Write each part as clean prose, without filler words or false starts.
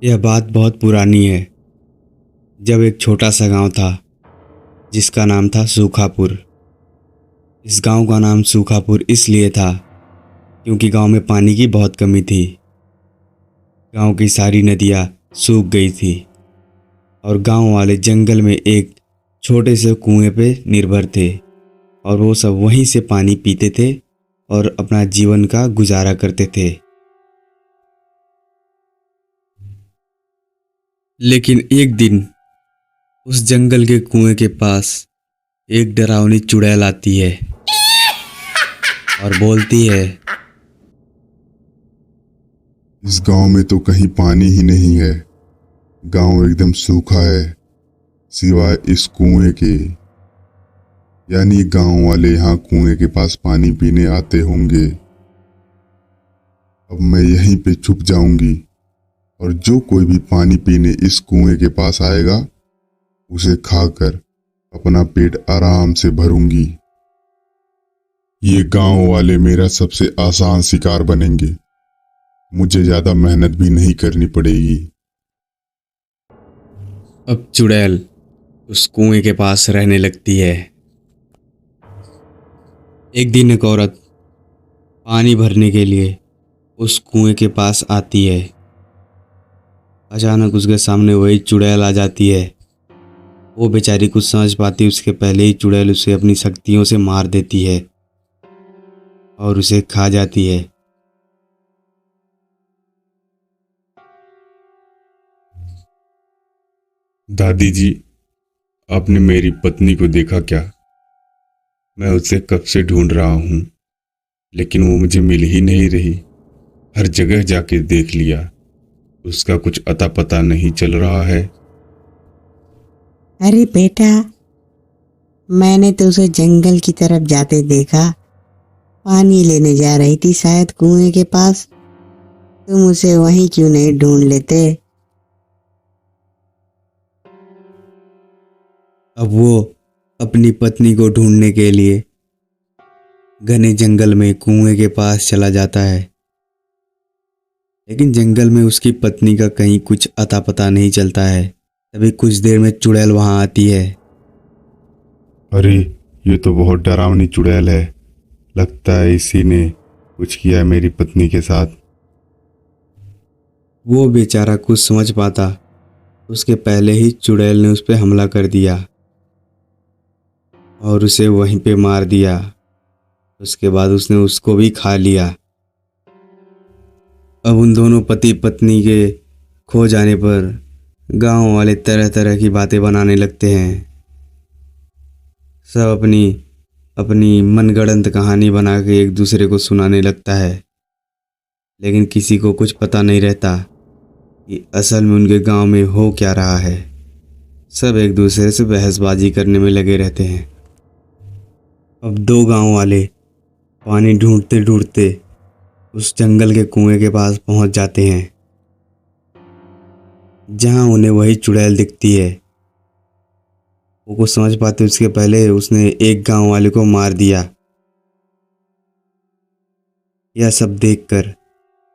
यह बात बहुत पुरानी है। जब एक छोटा सा गांव था जिसका नाम था सूखापुर। इस गांव का नाम सूखापुर इसलिए था क्योंकि गांव में पानी की बहुत कमी थी। गांव की सारी नदियां सूख गई थी और गांव वाले जंगल में एक छोटे से कुएं पे निर्भर थे और वो सब वहीं से पानी पीते थे और अपना जीवन का गुजारा करते थे। लेकिन एक दिन उस जंगल के कुएं के पास एक डरावनी चुड़ैल आती है और बोलती है, इस गांव में तो कहीं पानी ही नहीं है। गांव एकदम सूखा है सिवाय इस कुएं के। यानी गांव वाले यहाँ कुएं के पास पानी पीने आते होंगे। अब मैं यहीं पे छुप जाऊंगी और जो कोई भी पानी पीने इस कुएं के पास आएगा उसे खाकर अपना पेट आराम से भरूंगी। ये गांव वाले मेरा सबसे आसान शिकार बनेंगे। मुझे ज्यादा मेहनत भी नहीं करनी पड़ेगी। अब चुड़ैल उस कुएं के पास रहने लगती है। एक दिन एक औरत पानी भरने के लिए उस कुएं के पास आती है। अचानक उसके सामने वही चुड़ैल आ जाती है। वो बेचारी कुछ समझ पाती उसके पहले ही चुड़ैल उसे अपनी शक्तियों से मार देती है और उसे खा जाती है। दादी जी, आपने मेरी पत्नी को देखा क्या? मैं उसे कब से ढूंढ रहा हूँ लेकिन वो मुझे मिल ही नहीं रही। हर जगह जाके देख लिया, उसका कुछ अता पता नहीं चल रहा है। अरे बेटा, मैंने तो उसे जंगल की तरफ जाते देखा। पानी लेने जा रही थी शायद कुएं के पास। तुम उसे वहीं क्यों नहीं ढूंढ लेते? अब वो अपनी पत्नी को ढूंढने के लिए घने जंगल में कुएं के पास चला जाता है। लेकिन जंगल में उसकी पत्नी का कहीं कुछ अता पता नहीं चलता है। तभी कुछ देर में चुड़ैल वहां आती है। अरे, ये तो बहुत डरावनी चुड़ैल है। लगता है इसी ने कुछ किया है मेरी पत्नी के साथ। वो बेचारा कुछ समझ पाता उसके पहले ही चुड़ैल ने उस पर हमला कर दिया और उसे वहीं पे मार दिया। उसके बाद उसने उसको भी खा लिया। अब उन दोनों पति पत्नी के खो जाने पर गांव वाले तरह तरह की बातें बनाने लगते हैं। सब अपनी अपनी मनगढ़ंत कहानी बना के एक दूसरे को सुनाने लगता है। लेकिन किसी को कुछ पता नहीं रहता कि असल में उनके गांव में हो क्या रहा है। सब एक दूसरे से बहसबाजी करने में लगे रहते हैं। अब दो गांव वाले पानी ढूंढते ढूंढते उस जंगल के कुएं के पास पहुंच जाते हैं जहां उन्हें वही चुड़ैल दिखती है। वो कुछ समझ पाते उसके पहले उसने एक गांव वाले को मार दिया। यह सब देखकर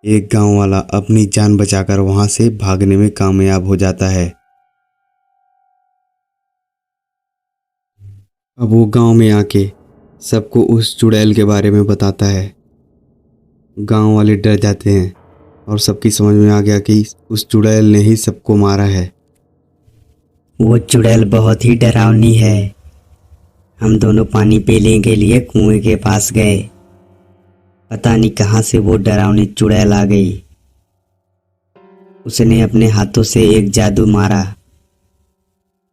एक गांव वाला अपनी जान बचाकर वहां से भागने में कामयाब हो जाता है। अब वो गांव में आके सबको उस चुड़ैल के बारे में बताता है। गांव वाले डर जाते हैं और सबकी समझ में आ गया कि उस चुड़ैल ने ही सबको मारा है। वो चुड़ैल बहुत ही डरावनी है। हम दोनों पानी पीने के लिए कुएं के पास गए। पता नहीं कहां से वो डरावनी चुड़ैल आ गई। उसने अपने हाथों से एक जादू मारा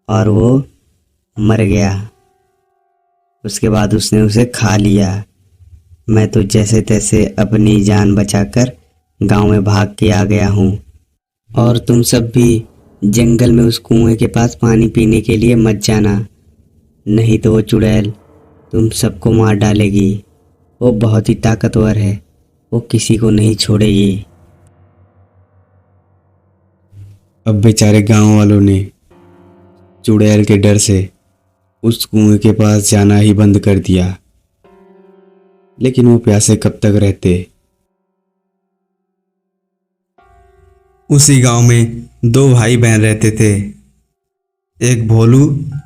और वो मर गया। उसके बाद उसने उसे खा लिया। मैं तो जैसे तैसे अपनी जान बचाकर गांव में भाग के आ गया हूँ। और तुम सब भी जंगल में उस कुएं के पास पानी पीने के लिए मत जाना, नहीं तो वो चुड़ैल तुम सबको मार डालेगी। वो बहुत ही ताकतवर है, वो किसी को नहीं छोड़ेगी। अब बेचारे गांव वालों ने चुड़ैल के डर से उस कुएं के पास जाना ही बंद कर दिया। लेकिन वो प्यासे कब तक रहते। उसी गांव में दो भाई बहन रहते थे, एक भोलू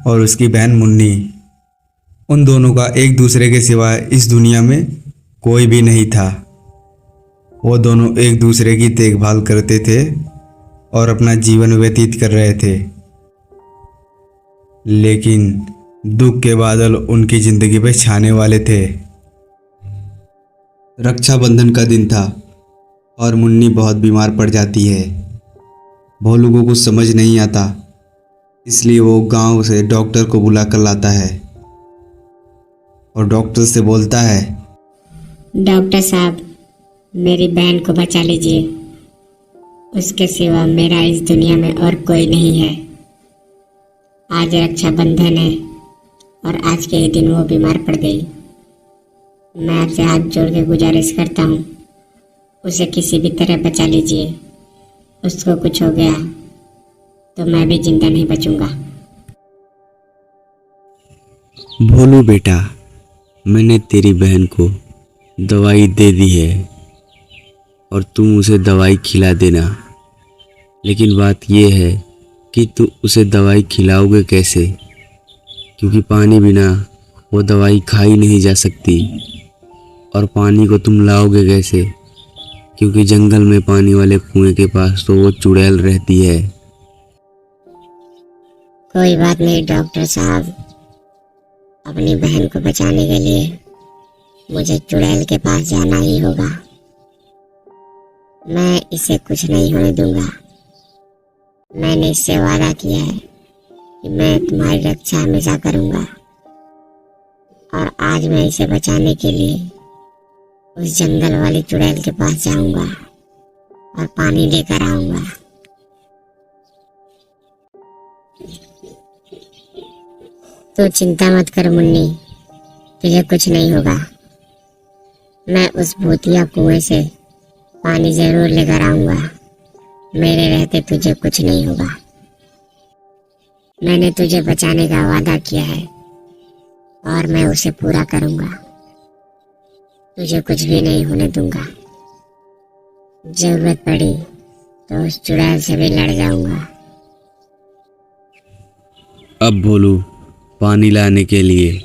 और उसकी बहन मुन्नी। उन दोनों का एक दूसरे के सिवा इस दुनिया में कोई भी नहीं था। वो दोनों एक दूसरे की देखभाल करते थे और अपना जीवन व्यतीत कर रहे थे। लेकिन दुख के बादल उनकी जिंदगी पे छाने वाले थे। रक्षाबंधन का दिन था और मुन्नी बहुत बीमार पड़ जाती है। भोलू को कुछ समझ नहीं आता, इसलिए वो गांव से डॉक्टर को बुला कर लाता है और डॉक्टर से बोलता है, डॉक्टर साहब, मेरी बहन को बचा लीजिए। उसके सिवा मेरा इस दुनिया में और कोई नहीं है। आज रक्षाबंधन है और आज के ही दिन वो बीमार पड़ गई। मैं आपसे हाथ जोड़ के गुजारिश करता हूँ, उसे किसी भी तरह बचा लीजिए। उसको कुछ हो गया तो मैं भी जिंदा नहीं बचूंगा। भोलू बेटा, मैंने तेरी बहन को दवाई दे दी है और तुम उसे दवाई खिला देना। लेकिन बात यह है कि तुम उसे दवाई खिलाओगे कैसे, क्योंकि पानी बिना वो दवाई खाई नहीं जा सकती। और पानी को तुम लाओगे कैसे, क्योंकि जंगल में पानी वाले कुएं के पास तो वो चुड़ैल रहती है। कोई बात नहीं डॉक्टर साहब, अपनी बहन को बचाने के लिए मुझे चुड़ैल के पास जाना ही होगा। मैं इसे कुछ नहीं होने दूंगा। मैंने इससे वादा किया है कि मैं तुम्हारी रक्षा हमेशा करूंगा। और आज मैं इसे बचाने के लिए उस जंगल वाली चुड़ैल के पास जाऊंगा और पानी लेकर आऊंगा। तो चिंता मत कर मुन्नी, तुझे कुछ नहीं होगा। मैं उस भूतिया कुएं से पानी जरूर लेकर आऊंगा। मेरे रहते तुझे कुछ नहीं होगा। मैंने तुझे बचाने का वादा किया है और मैं उसे पूरा करूंगा। तुझे कुछ भी नहीं होने दूंगा। जरूरत पड़ी तो उस चुड़ैल से भी लड़ जाऊंगा। अब भोलू पानी लाने के लिए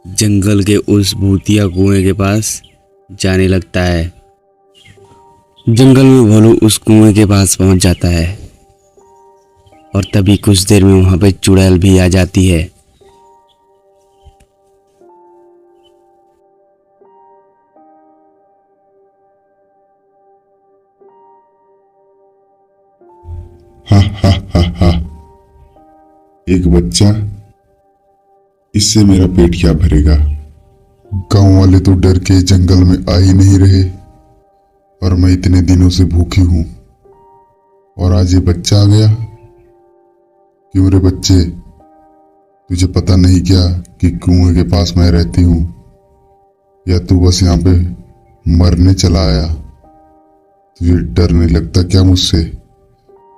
जंगल के उस भूतिया कुएं के पास जाने लगता है। जंगल में भोलू उस कुएं के पास पहुंच जाता है और तभी कुछ देर में वहां पे चुड़ैल भी आ जाती है। हा हा हा हा, एक बच्चा, इससे मेरा पेट क्या भरेगा। गांव वाले तो डर के जंगल में आ ही नहीं रहे और मैं इतने दिनों से भूखी हूं और आज ये बच्चा आ गया। क्यों रे बच्चे, तुझे पता नहीं क्या कि कुएं के पास मैं रहती हूं, या तू बस यहाँ पे मरने चला आया? तुझे डर नहीं लगता क्या मुझसे,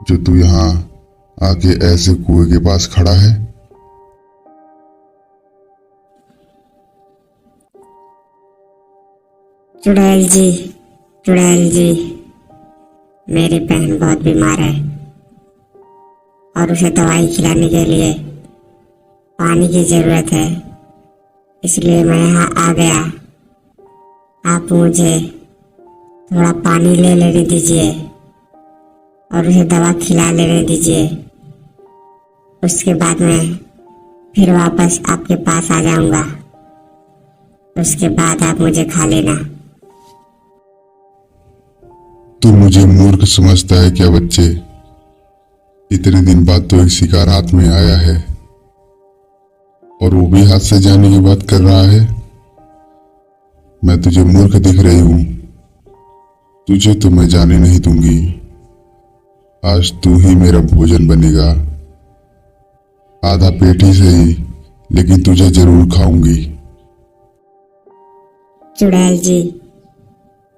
जो तू यहाँ आके ऐसे कुएं के पास खड़ा है? चुड़ैल जी, चुड़ैल जी, मेरी बहन बहुत बीमार है और उसे दवाई खिलाने के लिए पानी की जरूरत है, इसलिए मैं यहाँ आ गया। आप मुझे थोड़ा पानी ले लेने दीजिए और उसे दवा खिला लेने दीजिए। उसके बाद मैं फिर वापस आपके पास आ जाऊंगा। उसके बाद आप मुझे खा लेना। तू मुझे मूर्ख समझता है क्या बच्चे? इतने दिन बाद तो एक शिकार हाथ में आया है और वो भी हाथ से जाने की बात कर रहा है। मैं तुझे मूर्ख दिख रही हूं? तुझे तो मैं जाने नहीं दूंगी। आज तू ही मेरा भोजन बनेगा। आधा पेट ही सही, लेकिन तुझे जरूर खाऊंगी। चुड़ैल जी,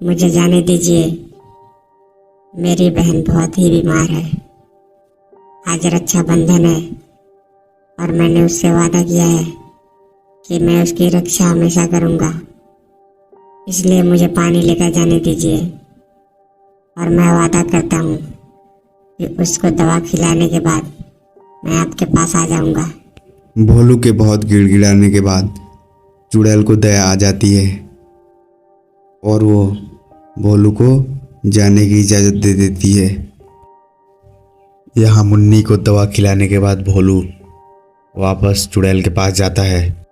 मुझे जाने दीजिए। मेरी बहन बहुत ही बीमार है। आज रक्षाबंधन है और मैंने उससे वादा किया है कि मैं उसकी रक्षा हमेशा करूंगा। इसलिए मुझे पानी लेकर जाने दीजिए और मैं वादा करता हूँ कि उसको दवा खिलाने के बाद मैं आपके पास आ जाऊंगा। भोलू के बहुत गिड़गिड़ाने के बाद चुड़ैल को दया आ जाती है और वो भोलू को जाने की इजाज़त दे देती है। यहाँ मुन्नी को दवा खिलाने के बाद भोलू वापस चुड़ैल के पास जाता है।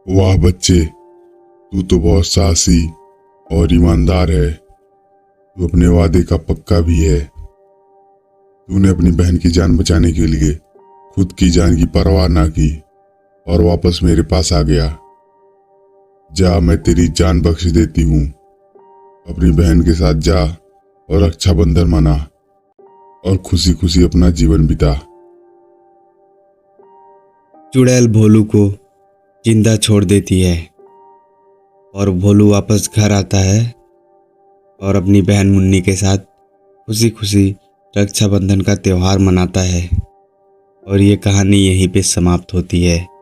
वाह बच्चे, तू तो बहुत साहसी और ईमानदार है। तू अपने वादे का पक्का भी है। तूने अपनी बहन की जान बचाने के लिए खुद की जान की परवाह ना की और वापस मेरे पास आ गया। जा, मैं तेरी जान बख्श देती हूँ। अपनी बहन के साथ जा और रक्षाबंधन मना और खुशी खुशी अपना जीवन बिता। चुड़ैल भोलू को जिंदा छोड़ देती है और भोलू वापस घर आता है और अपनी बहन मुन्नी के साथ खुशी खुशी रक्षाबंधन का त्यौहार मनाता है। और ये कहानी यहीं पे समाप्त होती है।